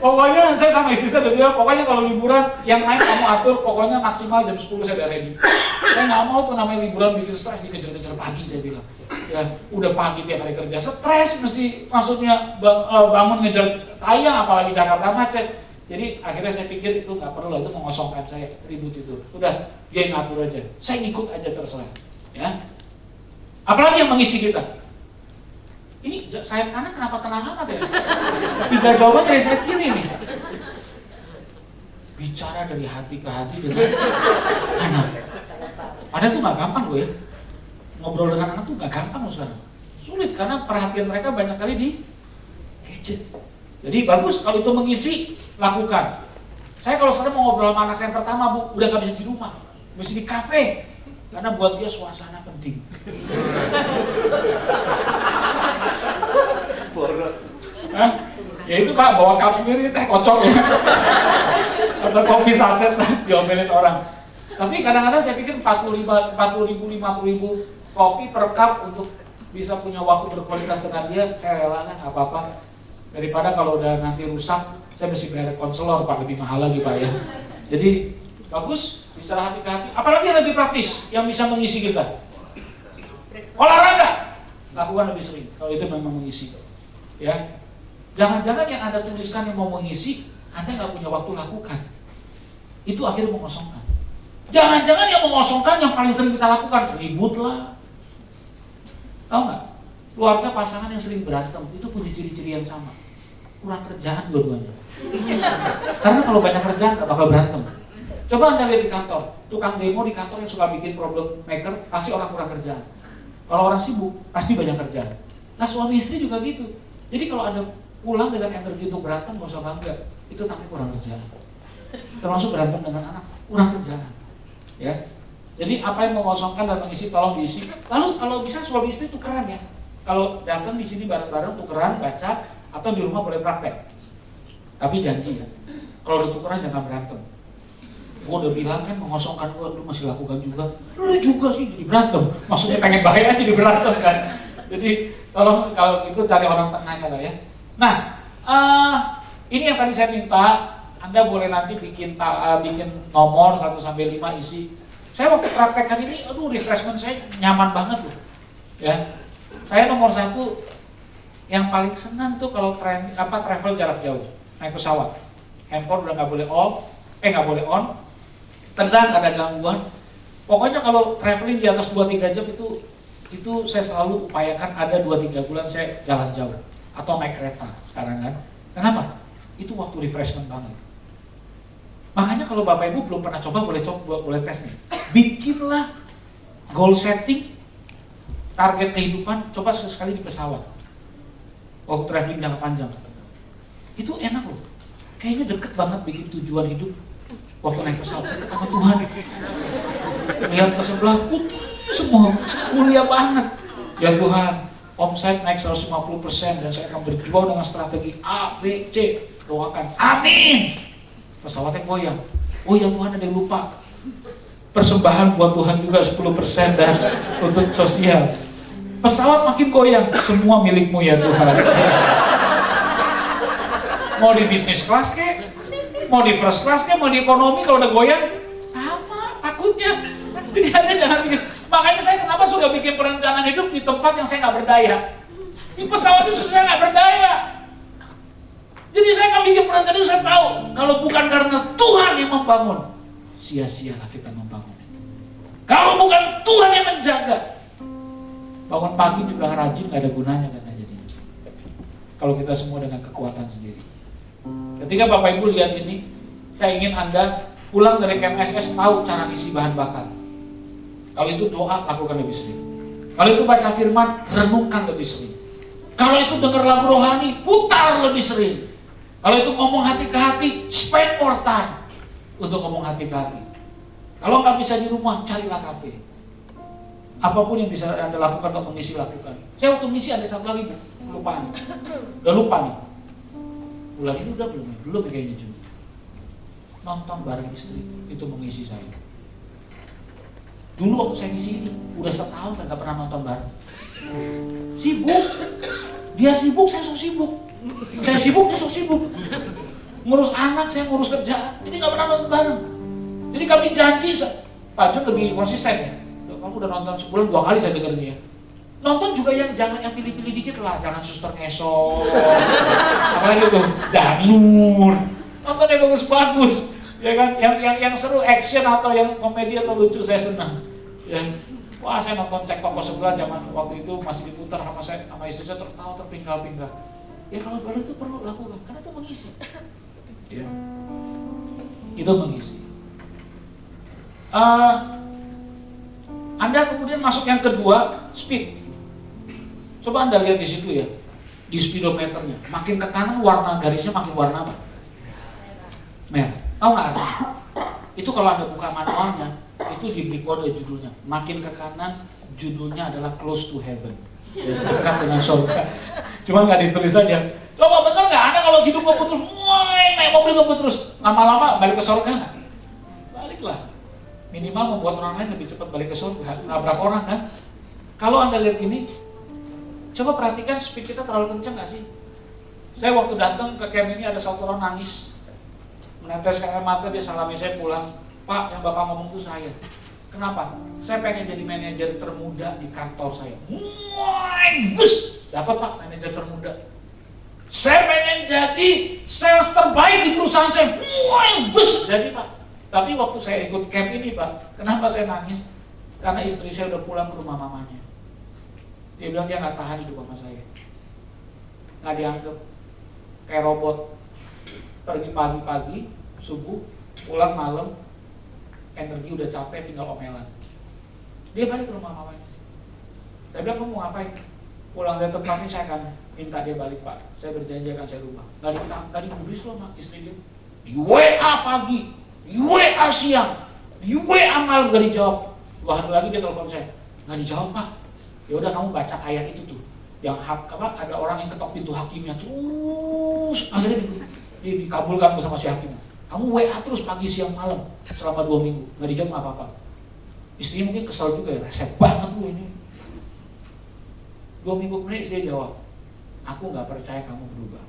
Pokoknya saya sama istri saya udah bilang, pokoknya kalau liburan yang lain kamu atur, pokoknya maksimal jam 10 saya udah ready. Saya nggak mau tuh namanya liburan bikin stres, dikejar-kejar pagi saya bilang. Ya udah pagi tiap hari kerja, stres mesti, maksudnya bangun ngejar tayang, apalagi Jakarta macet. Jadi akhirnya saya pikir itu nggak perlu lah, itu mengosongkan saya, ribut itu. Udah dia yang ngatur aja, saya ngikut aja terserah. Ya. Apalagi yang mengisi kita. Ini sayap kanan kenapa tenang amat ya? 3 jawaban dari sayap kiri nih. Bicara dari hati ke hati dengan anak. Padahal tuh nggak gampang loh ya. Ngobrol dengan anak tuh nggak gampang loh sekarang. Sulit karena perhatian mereka banyak kali di gadget. Jadi bagus kalau itu mengisi, lakukan. Saya kalau sekarang mau ngobrol sama anak saya yang pertama, Bu, udah nggak bisa di rumah, mesti di kafe. Karena buat dia suasana penting.
Boros.
Ya itu Pak, bawa cup sendiri, teh kocok ya. Atau kopi saset diomelin orang. Tapi kadang-kadang saya pikir 40.000, 50.000 kopi per cup untuk bisa punya waktu berkualitas dengan dia, saya rela nggak apa-apa. Daripada kalau udah nanti rusak, saya mesti bayar konselor Pak, lebih mahal lagi Pak ya. Jadi bagus, bicara hati ke hati. Apalagi yang lebih praktis, yang bisa mengisi kita. Olahraga, lakukan lebih sering. Kalau itu memang mengisi, ya. Jangan-jangan yang Anda tuliskan yang mau mengisi, Anda nggak punya waktu lakukan. Itu akhirnya mengosongkan. Jangan-jangan yang mengosongkan yang paling sering kita lakukan ribut lah. Tahu nggak? Keluarga pasangan yang sering berantem itu punya ciri-ciri yang sama. Kurang kerjaan dua-duanya. Karena kalau banyak kerjaan nggak bakal berantem. Coba Anda lihat di kantor, tukang demo di kantor yang suka bikin problem maker, pasti orang kurang kerjaan. Kalau orang sibuk, pasti banyak kerjaan. Nah suami istri juga gitu. Jadi kalau Anda pulang dengan energi untuk berantem, gak usah bangga. Itu namanya kurang kerjaan. Termasuk berantem dengan anak, kurang kerjaan. Ya. Jadi apa yang mengosongkan dan mengisi, tolong diisi. Lalu kalau bisa suami istri tukeran ya. Kalau datang di sini bareng-bareng tukeran, baca, atau di rumah boleh praktek. Tapi janji ya, kalau udah tukeran jangan berantem. Gue udah bilang kan mengosongkan gue, lu masih lakukan juga. Lu juga sih jadi berantem. Maksudnya pengen bahaya jadi berantem kan. Jadi kalau gitu cari orang tengahnya lah ya. Nah, ini yang tadi saya minta, Anda boleh nanti bikin nomor 1 sampai 5 isi. Saya waktu praktekkan ini, aduh refreshment saya nyaman banget loh. Ya, saya nomor 1 yang paling senang tuh kalau travel jarak jauh, naik pesawat. Handphone udah nggak boleh on. Tenang, ada gangguan. Pokoknya kalau traveling di atas 2-3 jam itu saya selalu upayakan ada 2-3 bulan saya jalan jauh atau naik kereta sekarang kan. Kenapa? Itu waktu refreshment banget. Makanya kalau Bapak Ibu belum pernah coba, boleh tes nih. Bikinlah goal setting, target kehidupan, coba sesekali di pesawat. Waktu traveling jangka panjang. Itu enak loh. Kayaknya deket banget bikin tujuan hidup. Waktu naik pesawat deket sama Tuhan. Lihat ke sebelah putih semua, mulia banget. Ya Tuhan, omset naik 150% dan saya akan berjuang dengan strategi A, B, C. Doakan, amin. Pesawatnya goyang. Oh ya Tuhan, ada yang lupa. Persembahan buat Tuhan juga 10% dan untuk sosial. Pesawat makin goyang, semua milikmu ya Tuhan. Mau di bisnis kelas kek, mau di first class kek, mau di ekonomi, kalau udah goyang sama takutnya. Jadi Anda jangan bikin. Makanya saya kenapa suka bikin perencanaan hidup di tempat yang saya nggak berdaya. Di pesawat itu saya nggak berdaya. Jadi saya nggak bikin perencanaan itu, saya tahu kalau bukan karena Tuhan yang membangun, sia-sialah kita membangun. Kalau bukan Tuhan yang menjaga, bangun pagi juga rajin nggak ada gunanya katanya. Jadi kalau kita semua dengan kekuatan sendiri. Ketika Bapak Ibu lihat ini, saya ingin Anda pulang dari KMSS tahu cara isi bahan bakar. Kalau itu doa, lakukan lebih sering. Kalau itu baca firman, renungkan lebih sering. Kalau itu dengar lagu rohani, putar lebih sering. Kalau itu ngomong hati ke hati, spend more time untuk ngomong hati ke hati. Kalau nggak bisa di rumah, carilah kafe. Apapun yang bisa Anda lakukan untuk mengisi, lakukan. Saya waktu mengisi ada satu lagi, lupa nih. Udah lupa nih. Bulan ini udah belum? Belum kayaknya juga. Nonton bareng istri, itu mengisi saya. Dulu waktu saya ngisi ini, udah setahun saya nggak pernah nonton bareng. Sibuk. Dia sibuk, saya sok sibuk. Saya sibuk, dia sok sibuk. ngurus anak, saya ngurus kerjaan. Jadi nggak pernah nonton bareng. Jadi kami janji, Pak Jun lebih konsisten ya. Kamu udah nonton sebulan 2 kali saya dengar dia. Nonton juga yang jangan yang pilih-pilih dikit lah, jangan Suster Ngesot, apalagi tuh Danur. Nonton yang bagus-bagus, ya kan? Yang seru action atau yang komedi atau lucu saya senang. Ya. Wah, saya nonton Cek Toko Sebelah zaman waktu itu masih diputar sama istri saya, tertawa terpinggal-pinggal. Ya kalau baru itu perlu lakukan, karena itu mengisi. Ya. Itu mengisi. Anda kemudian masuk yang kedua, speed. Coba Anda lihat di situ ya, di speedometernya. Makin ke kanan warna garisnya makin warna apa? Merah. Tahu nggak Anda? Itu kalau Anda buka manualnya, itu diberi kode judulnya. Makin ke kanan, judulnya adalah Close to Heaven. Ya, dekat dengan surga. Cuma nggak ditulis aja. Coba bener nggak Anda kalau hidup ngebut terus, naik mobil ngebut terus, lama-lama balik ke surga nggak? Baliklah. Minimal membuat orang lain lebih cepat balik ke surga. Nabrak orang kan? Kalau Anda lihat ini, coba perhatikan speed kita terlalu kencang nggak sih? Saya waktu datang ke camp ini ada satu orang nangis, meneteskan air mata, dia salami saya pulang. Pak, yang Bapak ngomong itu saya. Kenapa? Saya pengen jadi manajer termuda di kantor saya. Bus, dapat Pak manajer termuda. Saya pengen jadi sales terbaik di perusahaan saya. Bus, jadi Pak. Tapi waktu saya ikut camp ini Pak, kenapa saya nangis? Karena istri saya udah pulang ke rumah mamanya. Dia bilang dia nggak tahan hidup sama saya, nggak dianggap, kayak robot. Pergi pagi-pagi, subuh, pulang malam, energi udah capek, tinggal omelan. Dia balik ke rumah mamanya. Saya bilang, kamu mau ngapain? Pulang dari tempat ini saya akan minta dia balik Pak. Saya berjanji akan saya rubah. Nggak digubris loh sama istri dia. Di WA pagi, di WA siang, di WA malam nggak dijawab. 2 hari lagi dia telepon saya, nggak dijawab Pak. Ya udah kamu baca ayat itu tuh, yang ada orang yang ketok pintu hakimnya terus, akhirnya dikabulkan sama si hakimnya. Kamu WA terus pagi siang malam selama 2 minggu, nggak dijawab nggak apa-apa. Istrinya mungkin kesel juga ya, resep banget lu ini. 2 minggu kemudian istri jawab, aku nggak percaya kamu berubah.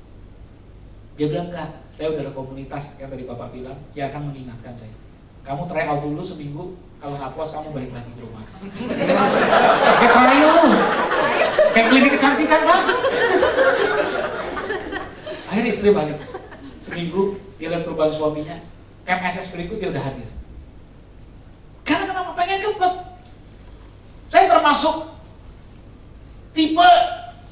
Dia bilang enggak, saya udah ada komunitas yang tadi Bapak bilang, dia akan mengingatkan saya. Kamu try out dulu seminggu, kalau nggak puas kamu balik lagi ke rumah. Kayak trial lu, kayak klinik kecantikan Pak. Akhirnya istri balik, seminggu dia lihat perubahan suaminya, MSS berikut dia udah hadir. Karena kenapa? Pengen cepet. Saya termasuk tipe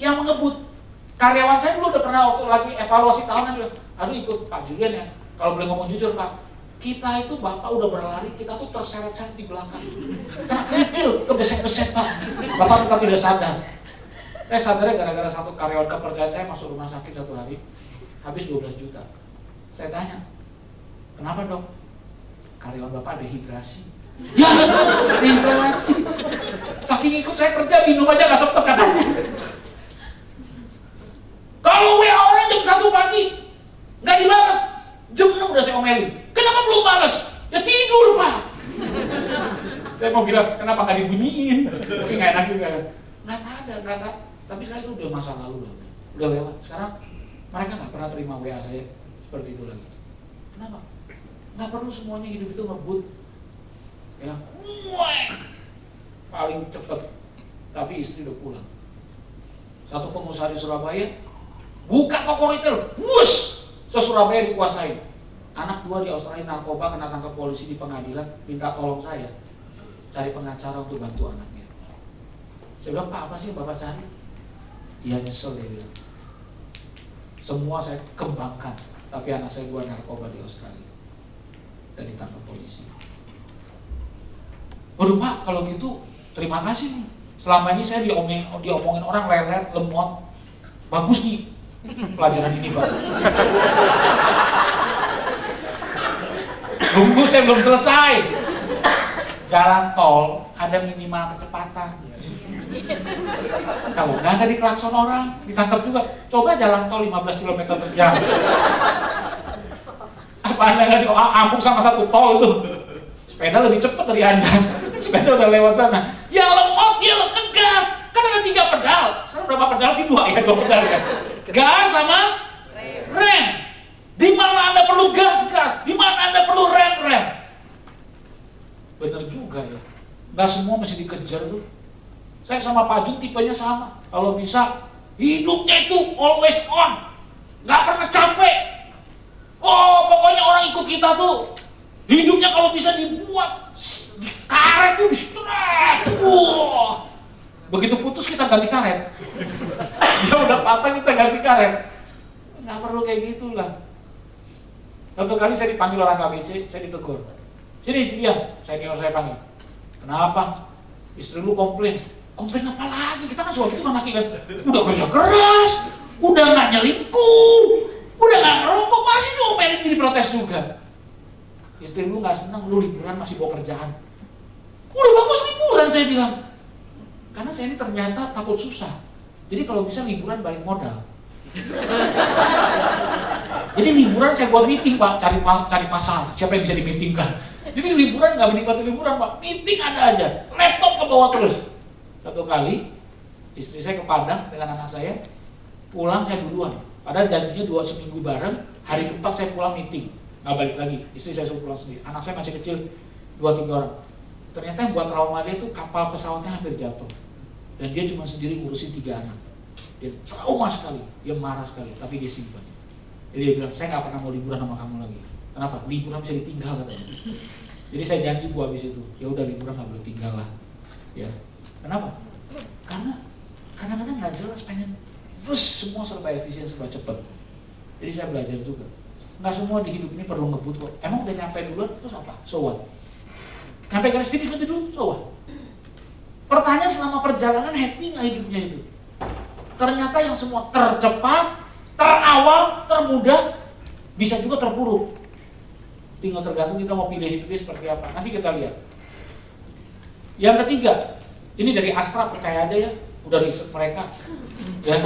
yang mengebut. Karyawan saya dulu udah pernah waktu lagi evaluasi tahunan bilang, aduh ikut Pak Julian ya, kalau boleh ngomong jujur Pak, kita itu Bapak udah berlari, kita tuh terseret-seret di belakang, kena kerikil, kebeset-beset Pak, Bapak tetap tidak sadar. Saya sadarnya gara-gara satu karyawan kepercayaan saya masuk rumah sakit 1 hari, habis 12 juta. Saya tanya, kenapa dok? Karyawan Bapak dehidrasi. Ya, dehidrasi. Saking ikut saya kerja, minum aja gak sempet katanya. Kalau WA orang jam 1 pagi nggak dibalas, jam 6 udah saya omelin. Kenapa belum balas? Ya tidur Pak. Saya mau bilang kenapa nggak dibunyiin, tapi nggak enak juga. Nggak sadar, tapi sekarang itu udah masa lalu lah, udah lewat. Sekarang mereka nggak pernah terima WA saya seperti itu lagi. Kenapa? Nggak perlu semuanya hidup itu ngebut. Ya, paling cepet. Tapi istri udah pulang. Satu pengusaha di Surabaya buka toko retail, se-Surabaya dikuasai. Anak 2 di Australia narkoba kena tangkap polisi di pengadilan, minta tolong saya cari pengacara untuk bantu anaknya. Saya bilang, Pak apa sih yang Bapak cari? Dia nyesel, dia bilang. Semua saya kembangkan, tapi anak saya 2 narkoba di Australia dan ditangkap polisi. Waduh Pak, kalau gitu terima kasih nih. Selama ini saya diomongin orang lelet, lemot. Bagus nih pelajaran ini Pak. Tunggu, saya belum selesai. Jalan tol ada minimal kecepatan. Kalau nggak diklakson orang, ditangkap juga. Coba jalan tol 15 km per jam. Apa Anda nggak diampuk sama satu tol itu? Sepeda lebih cepat dari Anda. Sepeda udah lewat sana. Yang lemot dia ngegas. Kan ada 3 pedal. Sekarang berapa pedal sih? 2 ya, 2 pedal kan. Gas sama rem. Di mana Anda perlu gas-gas, di mana Anda perlu rem-rem. Benar juga ya, nggak semua mesti dikejar tuh. Saya sama Pak Jun tipenya sama. Kalau bisa, hidupnya itu always on, nggak pernah capek. Oh, pokoknya orang ikut kita tuh, hidupnya kalau bisa dibuat karet tuh di stretch. Begitu putus kita ganti karet. Dia udah patah kita ganti karet. Nggak perlu kayak gitulah. Satu kali saya dipanggil orang KBC, saya ditegur. Sini diam, saya panggil. Kenapa? Istri lu komplain. Komplain apa lagi? Kita kan suami itu kan laki kan. Udah kerja keras, udah nggak nyelingkuh, udah nggak ngerokok, masih diomelin jadi protes juga. Istri lu nggak senang, lu liburan masih bawa kerjaan. Udah bagus liburan, saya bilang. Karena saya ini ternyata takut susah. Jadi kalau bisa liburan balik modal. Jadi liburan saya buat meeting Pak, cari pasar, siapa yang bisa di-meetingkan. Jadi liburan nggak menikmati liburan Pak, meeting ada aja, laptop ke bawah terus. Satu kali, istri saya ke Padang dengan anak saya, pulang saya duluan. Padahal janjinya 2 seminggu bareng, hari keempat saya pulang meeting, nggak balik lagi, istri saya suruh pulang sendiri. Anak saya masih kecil, 2-3 orang. Ternyata yang buat trauma dia itu kapal pesawatnya hampir jatuh. Dan dia cuma sendiri ngurusin 3 anak. Dia trauma sekali, dia marah sekali, tapi dia simpan. Jadi dia bilang, saya nggak pernah mau liburan sama kamu lagi. Kenapa? Liburan bisa ditinggal katanya. Jadi saya janji gua habis itu, ya udah liburan nggak boleh tinggal lah. Ya, kenapa? Karena kadang-kadang nggak jelas pengen, semua serba efisien, serba cepat. Jadi saya belajar juga, nggak semua di hidup ini perlu ngebut kok. Emang udah nyampe duluan, terus apa? So what? Nyampe garis finish lebih dulu, so what? Pertanyaan selama perjalanan happy nggak hidupnya itu? Ternyata yang semua tercepat, terawal, termudah, bisa juga terpuruk. Tinggal tergantung kita mau pilih hidupnya seperti apa. Nanti kita lihat. Yang ketiga, ini dari Astra, percaya aja ya, udah riset mereka. Ya,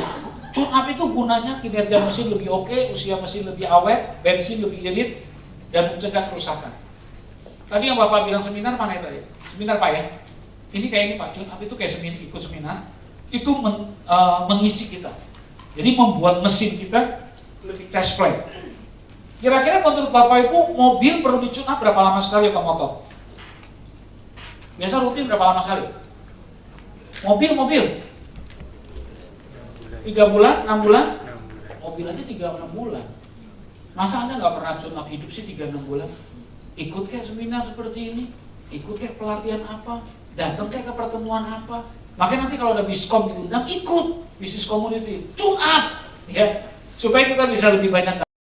tune up itu gunanya kinerja mesin lebih oke, usia mesin lebih awet, bensin lebih irit, dan mencegah kerusakan. Tadi yang Bapak bilang seminar mana itu ya? Seminar Pak ya? Ini kayak ini Pak, tune up itu kayak ikut seminar, itu mengisi kita. Jadi membuat mesin kita lebih cash play. Kira-kira menurut Bapak Ibu, mobil perlu di-tune up berapa lama sekali atau motor? Biasa rutin berapa lama sekali? Mobil 3 bulan, 6 bulan? Mobil aja 3-6 bulan. Masa Anda nggak pernah tune up hidup sih 3-6 bulan? Ikut kayak seminar seperti ini, ikut kayak pelatihan apa, datang kayak ke pertemuan apa. Makanya nanti kalau ada Biskom diundang, ikut bisnis community, tune up, ya, supaya kita bisa lebih banyak